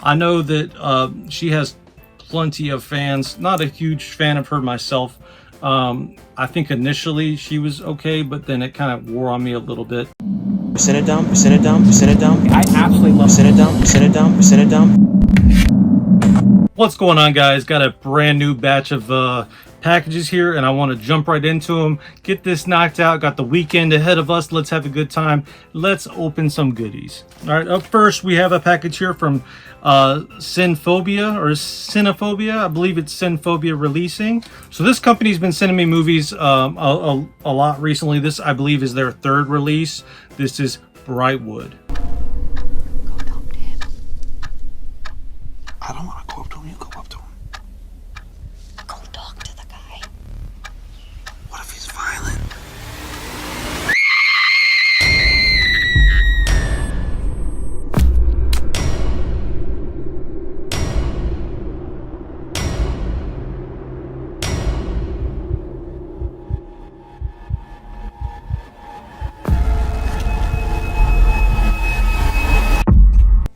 I know that she has plenty of fans. Not a huge fan of her myself. I think initially she was okay, but then it kind of wore on me a little bit. Cinedom. I absolutely love Cinedom. What's going on, guys? Got a brand new batch of packages here, and I want to jump right into them, get this knocked out. Got the weekend ahead of us. Let's have a good time. Let's open some goodies. All right, up first we have a package here from Cinephobia, or Cinephobia. I believe it's Cinephobia Releasing. So this company's been sending me movies a lot recently. This, I believe, is their third release. This is Brightwood. Go talk to him. I don't want to go up to him. You go up to him. Go talk to the guy. What if he's violent?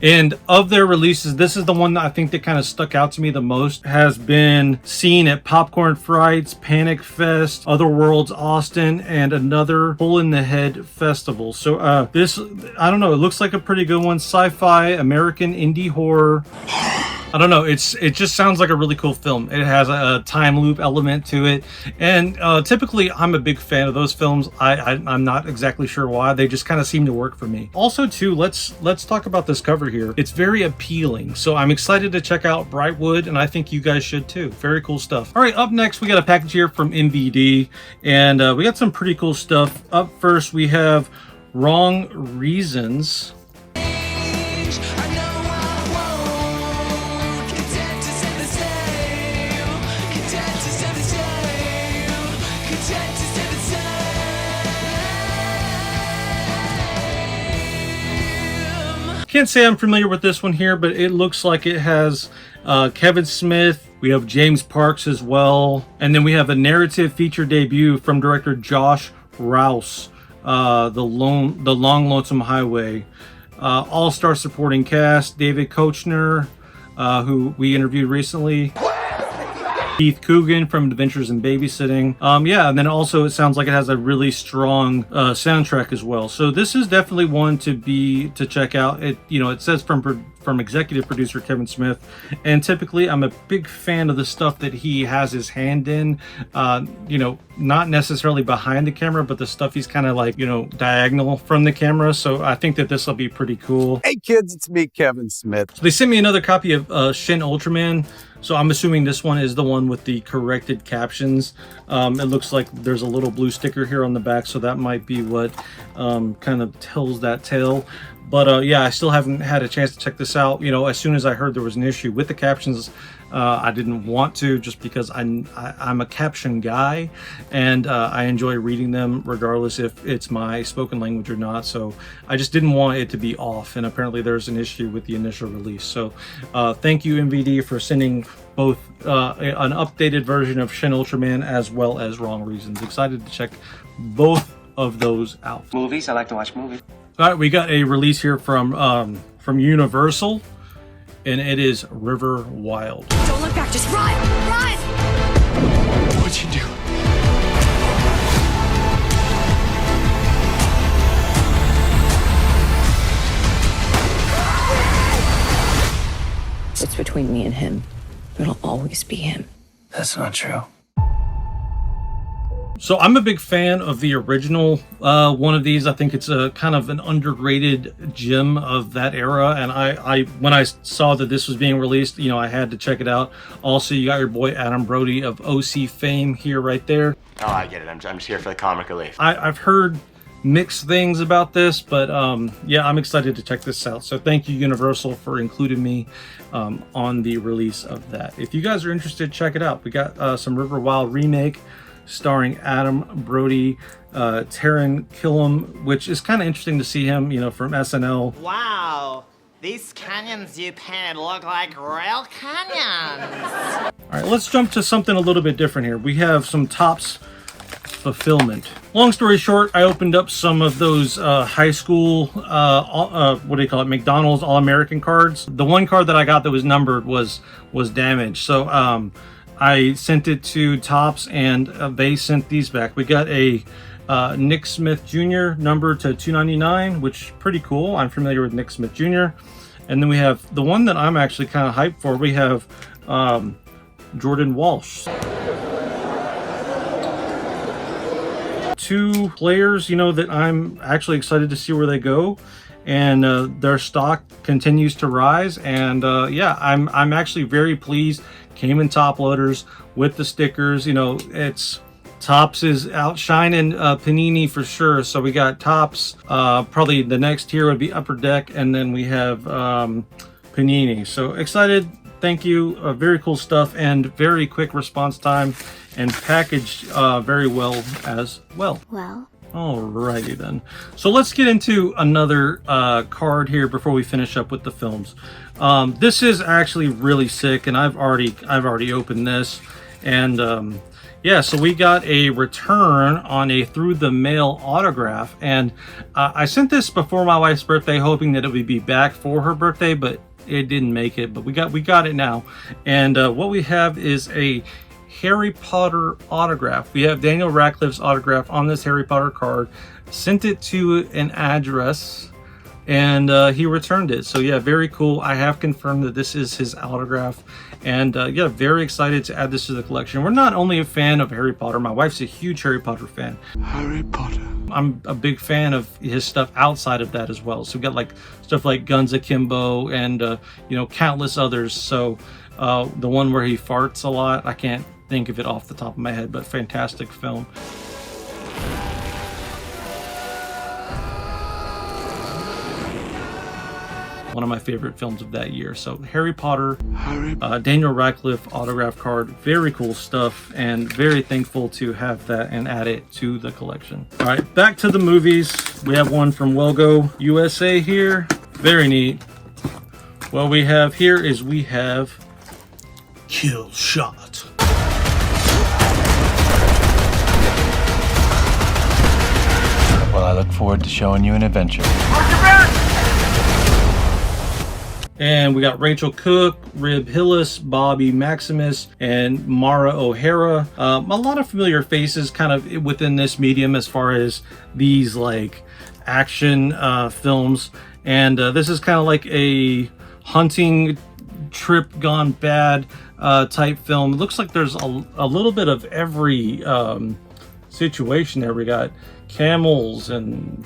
And of their releases, this is the one that I think that kind of stuck out to me the most. Has been seen at Popcorn Frights, Panic Fest, Other Worlds Austin, and another Hole in the Head festival. So this, I don't know, it looks like a pretty good one. Sci-fi, American indie horror. I don't know, it just sounds like a really cool film. It has a time loop element to it, and typically I'm a big fan of those films. I'm not exactly sure why, they just kind of seem to work for me. Also too, let's talk about this cover here. It's very appealing, so I'm excited to check out Brightwood, and I think you guys should too. Very cool stuff. All right, up next we got a package here from MVD, and we got some pretty cool stuff. Up first we have Wrong Reasons. Can't say I'm familiar with this one here, but it looks like it has Kevin Smith. We have James Parks as well. And then we have a narrative feature debut from director Josh Rouse, The Long Lonesome Highway. All-star supporting cast, David Koechner, who we interviewed recently. Keith Coogan from Adventures in Babysitting. Yeah, and then also it sounds like it has a really strong soundtrack as well. So this is definitely one to check out. It, you know, it says from executive producer Kevin Smith, and typically I'm a big fan of the stuff that he has his hand in. You know, not necessarily behind the camera, but the stuff he's kind of like, you know, diagonal from the camera. So I think that this will be pretty cool. Hey kids, it's me, Kevin Smith. So they sent me another copy of Shin Ultraman. So I'm assuming this one is the one with the corrected captions. It looks like there's a little blue sticker here on the back, so that might be what kind of tells that tale. But yeah, I still haven't had a chance to check this out. You know, as soon as I heard there was an issue with the captions, I didn't want to, just because I'm a caption guy, and I enjoy reading them regardless if it's my spoken language or not. So I just didn't want it to be off, and apparently there's an issue with the initial release. So thank you, MVD, for sending both an updated version of Shin Ultraman as well as Wrong Reasons. Excited to check both of those out. Movies, I like to watch movies. All right, we got a release here from Universal, and it is River Wild. Don't look back, just run! Run! What'd you do? It's between me and him. It'll always be him. That's not true. So I'm a big fan of the original one of these. I think it's a kind of an underrated gem of that era. And I when I saw that this was being released, you know, I had to check it out. Also, you got your boy Adam Brody of OC fame here right there. Oh, I get it. I'm just here for the comic relief. I've heard mixed things about this, but yeah, I'm excited to check this out. So thank you, Universal, for including me on the release of that. If you guys are interested, check it out. We got some River Wild remake starring Adam Brody, Taron Killam, which is kind of interesting to see him, you know, from SNL. Wow, these canyons you painted look like real canyons. All right, let's jump to something a little bit different here. We have some tops fulfillment. Long story short, I opened up some of those high school, what do you call it, McDonald's All-American cards. The one card that I got that was numbered was damaged. So I sent it to Topps, and they sent these back. We got a Nick Smith Jr. number to 299, which is pretty cool. I'm familiar with Nick Smith Jr. And then we have the one that I'm actually kind of hyped for. We have Jordan Walsh. Two players, you know, that I'm actually excited to see where they go, and their stock continues to rise. And yeah, I'm actually very pleased. Came in top loaders with the stickers. You know, it's Topps is outshining Panini for sure. So we got Topps. Probably the next tier would be Upper Deck, and then we have Panini. So excited. Thank you. Very cool stuff, and very quick response time, and packaged very well as well. Alrighty then. So let's get into another card here before we finish up with the films. This is actually really sick, and I've already opened this, and yeah, so we got a return on a through the mail autograph, and I sent this before my wife's birthday, hoping that it would be back for her birthday, but it didn't make it. But we got it now, and what we have is a Harry Potter autograph. We have Daniel Radcliffe's autograph on this Harry Potter card. Sent it to an address, and he returned it. So yeah, very cool. I have confirmed that this is his autograph, and yeah, very excited to add this to the collection. We're not only a fan of Harry Potter, my wife's a huge Harry Potter fan. Harry Potter. I'm a big fan of his stuff outside of that as well. So we got like stuff like Guns Akimbo and you know, countless others. So the one where he farts a lot, I can't think of it off the top of my head, but fantastic film. One of my favorite films of that year. So Harry Potter, Daniel Radcliffe autograph card, very cool stuff, and very thankful to have that and add it to the collection. All right, back to the movies. We have one from Welgo USA here. Very neat. What we have here is we have Kill Shot. Well, I look forward to showing you an adventure. And we got Rachel Cook, Rib Hillis, Bobby Maximus, and Mara O'Hara. A lot of familiar faces kind of within this medium as far as these like action films. And this is kind of like a hunting trip gone bad type film. It looks like there's a little bit of every situation there. We got camels and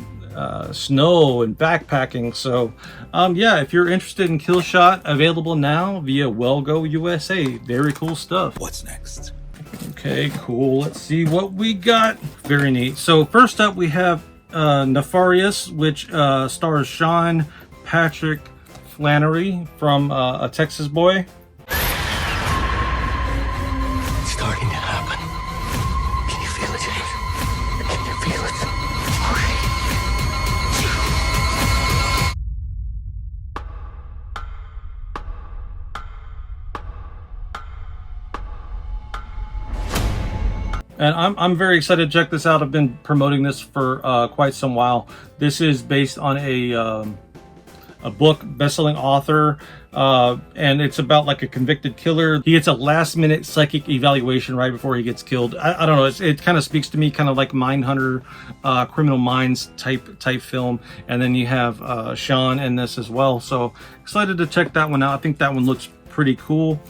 snow and backpacking. So yeah, if you're interested in Kill Shot, available now via Welgo USA. Very cool stuff. What's next? Okay, cool. Let's see what we got. Very neat. So first up we have Nefarious, which stars Sean Patrick Flannery from A Texas Boy. It's starting to happen. Can you feel it, James? Can you feel it? And I'm very excited to check this out. I've been promoting this for quite some while. This is based on a book, best-selling author, and it's about like a convicted killer. He gets a last-minute psychic evaluation right before he gets killed. I don't know. It kind of speaks to me, kind of like Mindhunter, Criminal Minds type film. And then you have Sean in this as well. So excited to check that one out. I think that one looks pretty cool.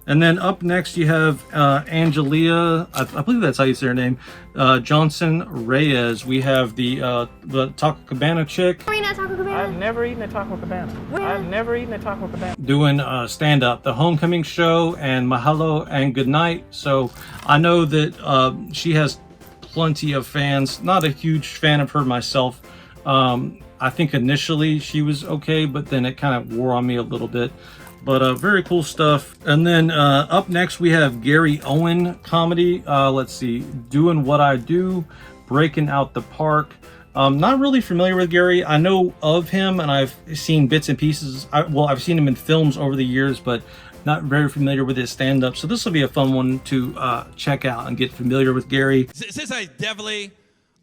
And then up next you have Angelia, I believe that's how you say her name, Johnson Reyes. We have the Taco Cabana chick. I've never eaten at Taco Cabana. I've never eaten at Taco Cabana. Doing stand-up, The Homecoming Show, and Mahalo and Goodnight. So I know that she has plenty of fans. Not a huge fan of her myself. I think initially she was okay, but then it kind of wore on me a little bit. But very cool stuff. And then up next we have Gary Owen comedy. Let's see, Doing What I Do, Breaking Out the Park. Not really familiar with Gary. I know of him and I've seen bits and pieces. I've seen him in films over the years, but not very familiar with his stand-up, so this will be a fun one to check out and get familiar with Gary. Since I definitely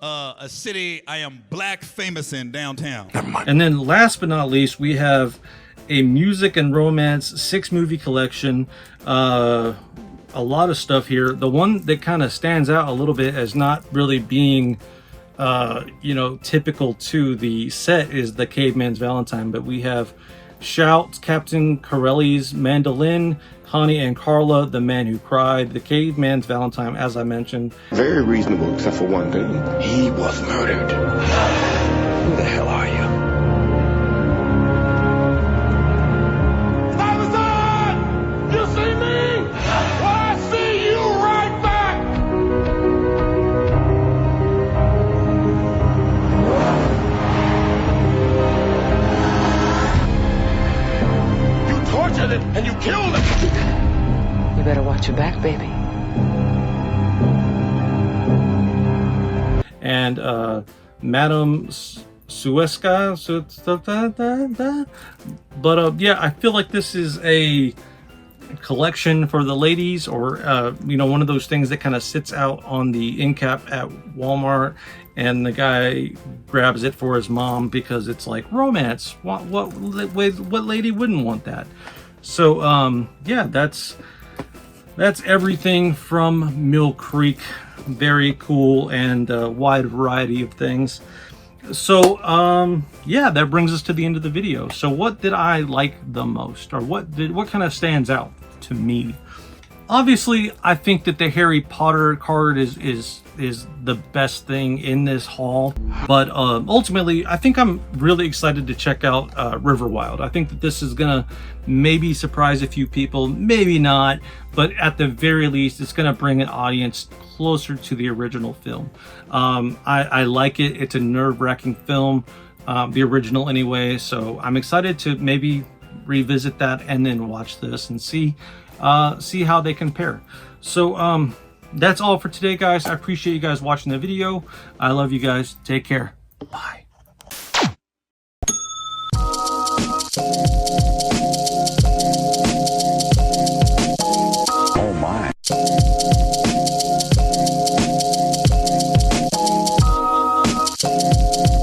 a city I am black famous in downtown. And then last but not least, we have a music and romance 6-movie collection. A lot of stuff here. The one that kind of stands out a little bit as not really being you know, typical to the set is The Caveman's Valentine, but we have Shout, Captain Corelli's Mandolin, Connie and Carla, The Man Who Cried, The Caveman's Valentine, as I mentioned. Very reasonable, except for one thing. He was murdered. Who the hell are you? You see me? Well, I see you right back. You tortured it and you killed it. You better watch your back, baby. And Madame Sueska. But yeah, I feel like this is a collection for the ladies, or you know, one of those things that kind of sits out on the end cap at Walmart, and the guy grabs it for his mom because it's like romance. What lady wouldn't want that? So yeah, that's everything from Mill Creek. Very cool and wide variety of things. So yeah, that brings us to the end of the video. So what did I like the most, or what kind of stands out to me? Obviously, I think that the Harry Potter card is the best thing in this haul, but ultimately I think I'm really excited to check out Riverwild. I think that this is gonna maybe surprise a few people, maybe not, but at the very least it's gonna bring an audience closer to the original film. I like it. It's a nerve-wracking film, the original anyway, so I'm excited to maybe revisit that and then watch this and see how they compare. So that's all for today, guys. I appreciate you guys watching the video. I love you guys. Take care. Bye.